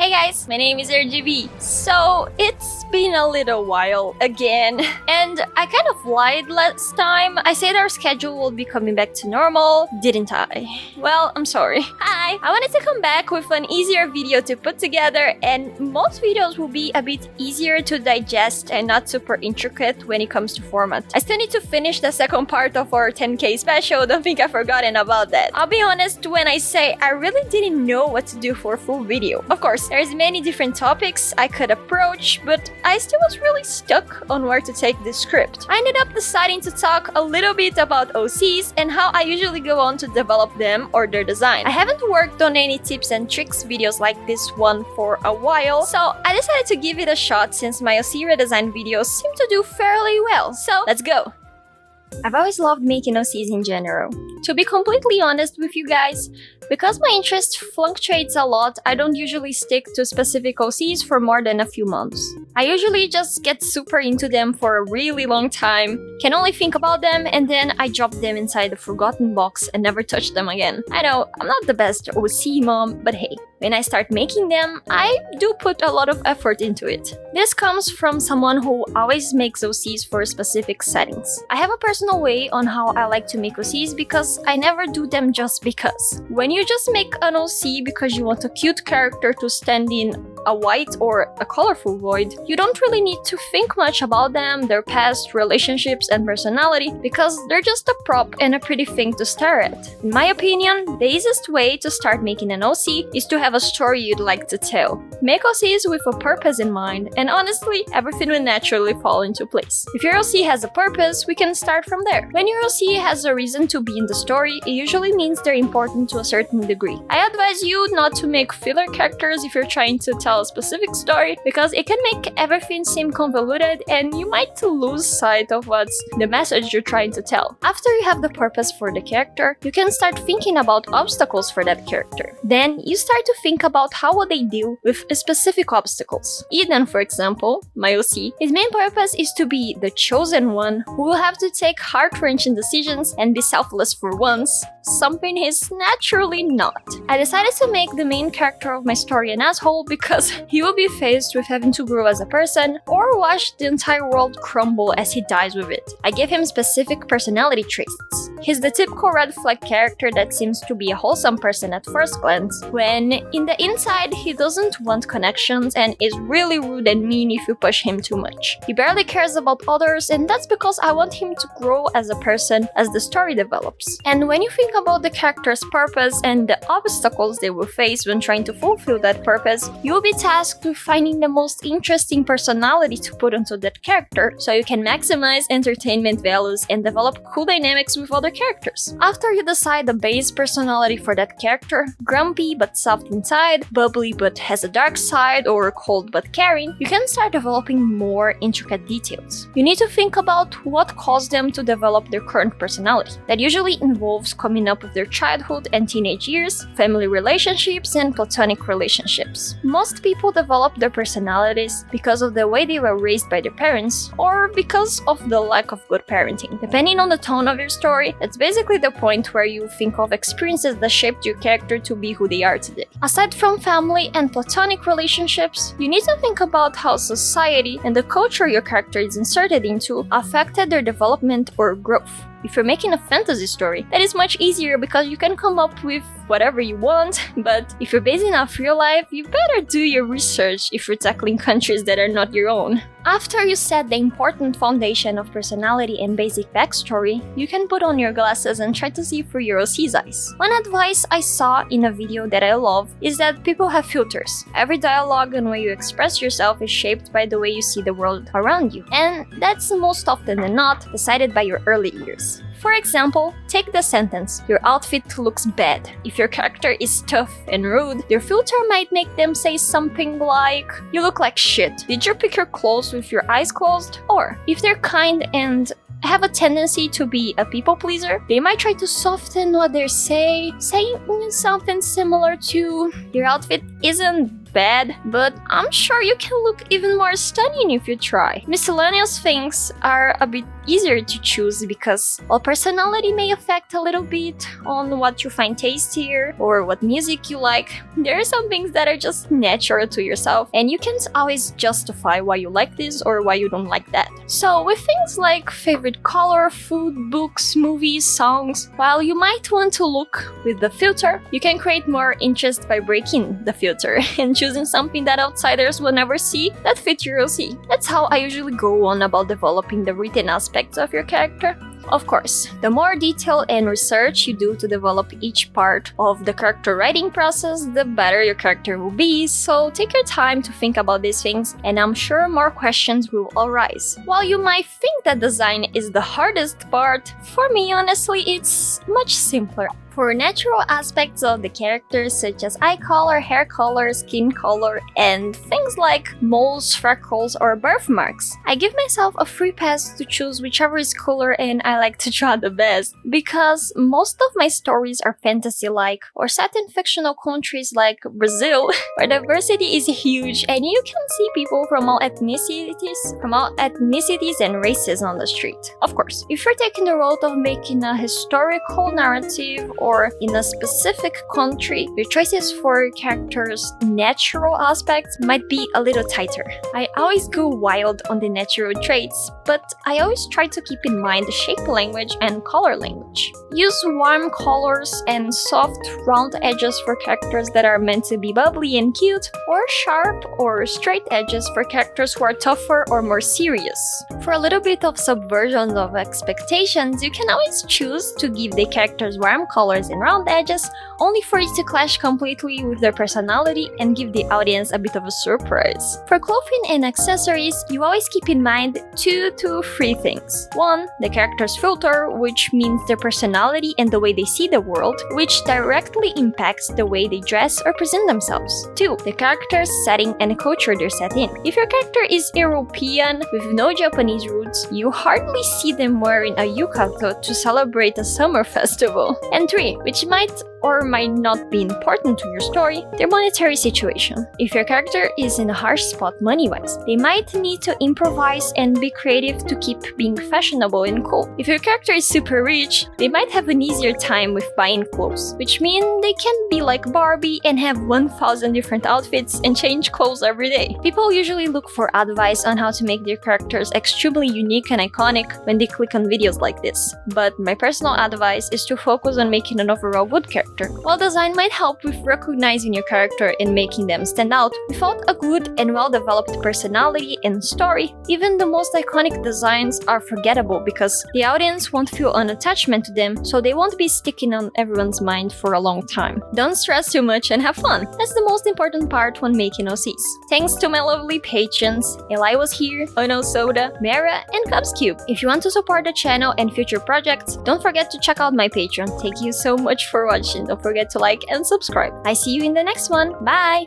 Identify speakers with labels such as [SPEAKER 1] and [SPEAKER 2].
[SPEAKER 1] Hi guys, my name is RGB. So it's been a little while again, and I kind of lied last time. I said our schedule will be coming back to normal, didn't I? Well, I'm sorry. Hi! I wanted to come back with an easier video to put together, and most videos will be a bit easier to digest and not super intricate when it comes to format. I still need to finish the second part of our 10k special, don't think I've forgotten about that. I'll be honest when I say I really didn't know what to do for a full video. Of course, there's many different topics I could approach, but I still was really stuck on where to take this script. I ended up deciding to talk a little bit about OCs and how I usually go on to develop them or their design. I haven't worked on any tips and tricks videos like this one for a while, so I decided to give it a shot since my OC redesign videos seem to do fairly well. So let's go! I've always loved making OCs in general. To be completely honest with you guys, because my interest fluctuates a lot, I don't usually stick to specific OCs for more than a few months. I usually just get super into them for a really long time, can only think about them, and then I drop them inside the forgotten box and never touch them again. I know, I'm not the best OC mom, but hey, when I start making them, I do put a lot of effort into it. This comes from someone who always makes OCs for specific settings. I have a personal way on how I like to make OCs because I never do them just because. When you just make an OC because you want a cute character to stand in a white or a colorful void, you don't really need to think much about them, their past, relationships, and personality because they're just a prop and a pretty thing to stare at. In my opinion, the easiest way to start making an OC is to have a story you'd like to tell. Make OCs with a purpose in mind, and honestly, everything will naturally fall into place. If your OC has a purpose, we can start from there. When your OC has a reason to be in the story, it usually means they're important to a certain degree. I advise you not to make filler characters if you're trying to tell a specific story, because it can make everything seem convoluted and you might lose sight of what's the message you're trying to tell. After you have the purpose for the character, you can start thinking about obstacles for that character. Then you start to think about how would they deal with specific obstacles. Eden, for example, my OC, his main purpose is to be the chosen one who will have to take heart-wrenching decisions and be selfless for once, something he's naturally not. I decided to make the main character of my story an asshole because he will be faced with having to grow as a person or watch the entire world crumble as he dies with it. I gave him specific personality traits. He's the typical red flag character that seems to be a wholesome person at first glance, when in the inside he doesn't want connections and is really rude and mean if you push him too much. He barely cares about others, and that's because I want him to grow as a person as the story develops. And when you think about the character's purpose and the obstacles they will face when trying to fulfill that purpose, you will be tasked with finding the most interesting personality to put onto that character so you can maximize entertainment values and develop cool dynamics with other characters. After you decide the base personality for that character, grumpy but soft inside, bubbly but has a dark side, or cold but caring, you can start developing more intricate details. You need to think about what caused them to develop their current personality. That usually involves coming up with their childhood and teenage years, family relationships, and platonic relationships. Most people develop their personalities because of the way they were raised by their parents, or because of the lack of good parenting. Depending on the tone of your story, that's basically the point where you think of experiences that shaped your character to be who they are today. Aside from family and platonic relationships, you need to think about how society and the culture your character is inserted into affected their development or growth. If you're making a fantasy story, that is much easier because you can come up with whatever you want, but if you're basing off real life, you better do your research if you're tackling countries that are not your own. After you set the important foundation of personality and basic backstory, you can put on your glasses and try to see through your OC's eyes. One advice I saw in a video that I love is that people have filters. Every dialogue and way you express yourself is shaped by the way you see the world around you, and that's most often than not decided by your early years. For example, take the sentence, "Your outfit looks bad." If your character is tough and rude, your filter might make them say something like, "You look like shit. Did you pick your clothes with your eyes closed?" Or, if they're kind and have a tendency to be a people pleaser, they might try to soften what they say, saying something similar to, "Your outfit isn't bad, but I'm sure you can look even more stunning if you try." Miscellaneous things are a bit easier to choose because while personality may affect a little bit on what you find tastier or what music you like, there are some things that are just natural to yourself and you can't always justify why you like this or why you don't like that. So with things like favorite color, food, books, movies, songs, while you might want to look with the filter, you can create more interest by breaking the filter and choosing something that outsiders will never see that feature will see. That's how I usually go on about developing the written aspects of your character. Of course, the more detail and research you do to develop each part of the character writing process, the better your character will be, so take your time to think about these things, and I'm sure more questions will arise. While you might think that design is the hardest part, for me, honestly, it's much simpler. For natural aspects of the characters such as eye color, hair color, skin color, and things like moles, freckles, or birthmarks, I give myself a free pass to choose whichever is cooler and I like to draw the best. Because most of my stories are fantasy-like or set in fictional countries like Brazil, where diversity is huge and you can see people from all ethnicities and races on the street. Of course, if you're taking the road of making a historical narrative or in a specific country, your choices for characters' natural aspects might be a little tighter. I always go wild on the natural traits, but I always try to keep in mind the shape language and color language. Use warm colors and soft, round edges for characters that are meant to be bubbly and cute, or sharp or straight edges for characters who are tougher or more serious. For a little bit of subversion of expectations, you can always choose to give the characters warm colors and round edges, only for it to clash completely with their personality and give the audience a bit of a surprise. For clothing and accessories, you always keep in mind 2 to 3 things. 1. The character's filter, which means their personality and the way they see the world, which directly impacts the way they dress or present themselves. 2. The character's setting and culture they're set in. If your character is European with no Japanese roots, you hardly see them wearing a yukata to celebrate a summer festival. And 3, which might or might not be important to your story, their monetary situation. If your character is in a harsh spot money-wise, they might need to improvise and be creative to keep being fashionable and cool. If your character is super rich, they might have an easier time with buying clothes, which means they can be like Barbie and have 1,000 different outfits and change clothes every day. People usually look for advice on how to make their characters extremely unique and iconic when they click on videos like this, but my personal advice is to focus on making an overall good character. While design might help with recognizing your character and making them stand out, without a good and well-developed personality and story, even the most iconic designs are forgettable because the audience won't feel an attachment to them, so they won't be sticking on everyone's mind for a long time. Don't stress too much and have fun. That's the most important part when making OCs. Thanks to my lovely patrons, Eli was here, Ono Soda, Mara, and Cubs Cube. If you want to support the channel and future projects, don't forget to check out my Patreon. Thank you so much for watching. Don't forget to like and subscribe. I see you in the next one. Bye!